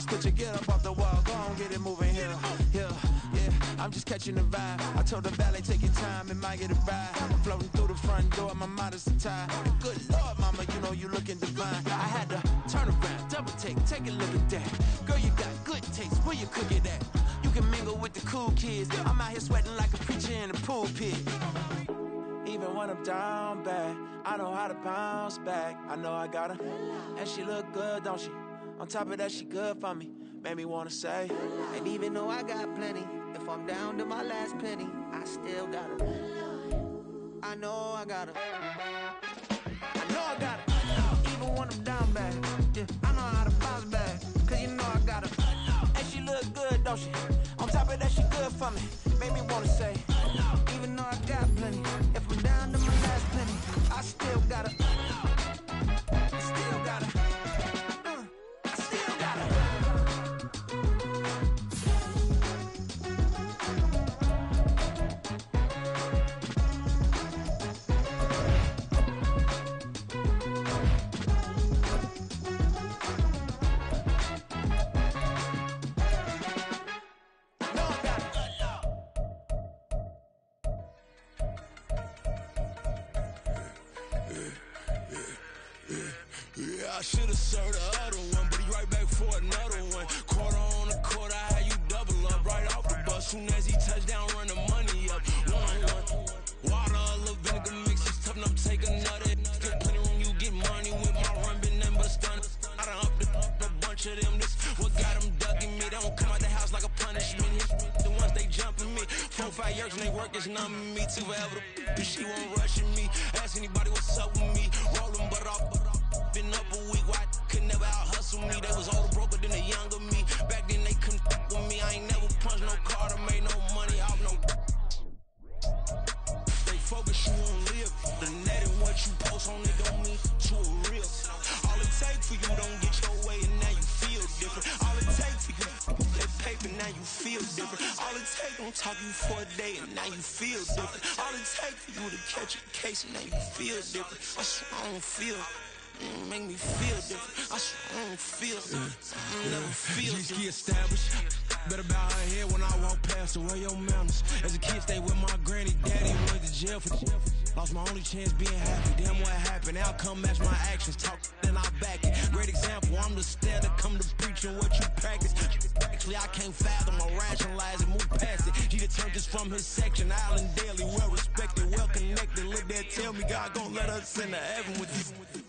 split you, get up off the wall, go on, get it moving here. Yeah, I'm just catching the vibe. I told the valet, take your time, it might get a ride. I'm floating through the front door, my modest attire. Good Lord, mama, you know you looking divine. I had to turn around, double take a look at that. Girl, you got good taste, where you cook it at? You can mingle with the cool kids. I'm out here sweating like a preacher in a pool pit. Even when I'm down bad, I know how to bounce back. I know I got her, and she look good, don't she? On top of that, she good for me. Made me wanna say, and even though I got plenty, if I'm down to my last penny, I still got her. I know I got her. I know I got her. Even when I'm down bad, yeah, I know how to bounce back. Cause you know I got her, and she look good, don't she? On top of that, she good for me. Made me wanna say, even though I got plenty, if I'm down to my last penny, I still gotta. Still gotta. I still gotta. I should have served the other one, but he right back for another one. Quarter on the quarter, how you double up right off the bus. Soon as he touch down, run the money up. 1-1. Water, a little vinegar mix, it's tough enough to take another. Still plenty room, you get money with my run, been nothing but stun. I done up a bunch of them. This what got them ducking me. They don't come out the house like a punishment. The ones they jumping me. 4-5 years when they work, it's pushing on me too forever. She won't rushing me. Ask anybody what's up with me. Rolling but off. Been up a week, why could never out hustle me? They was older, broker than the younger me. Back then they couldn't with me. I ain't never punched no card or made no money off no. They focus, you won't live. The net and what you post on it don't mean to a real. All it take for you don't get your way and now you feel different. All it take for you that paper, now you feel different. All it take don't talk you for a day and now you feel different. All it take for you to catch a case and now you feel different. I swear I don't feel. Make me feel different. I swear I don't feel. I never feel different. G-ski established. Better bow her head when I walk past her. Where your manners? As a kid, stay with my granny. Daddy went to jail for lost my only chance being happy. Damn, what happened? Outcome match my actions. Talk, then I back it. Great example. I'm the standard. Come to preaching what you practice. Actually, I can't fathom or rationalize and move past it. He turned this from his section. Island daily, well respected, well connected. Look there, tell me God gon' let us into heaven with you.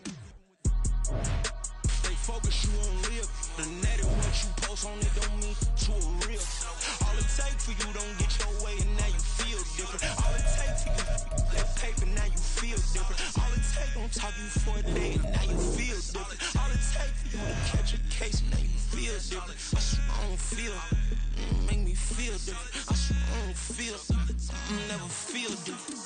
Stay focused, you won't live. The net and what you post on it don't mean to a real. All it take for you don't get your way and now you feel different. All it take for you that paper, now you feel different. All it take don't talk you for a day and now you feel different. All it take for you to catch a case and now you feel different. I swear I don't feel. Make me feel different. I swear I don't feel. I never feel different.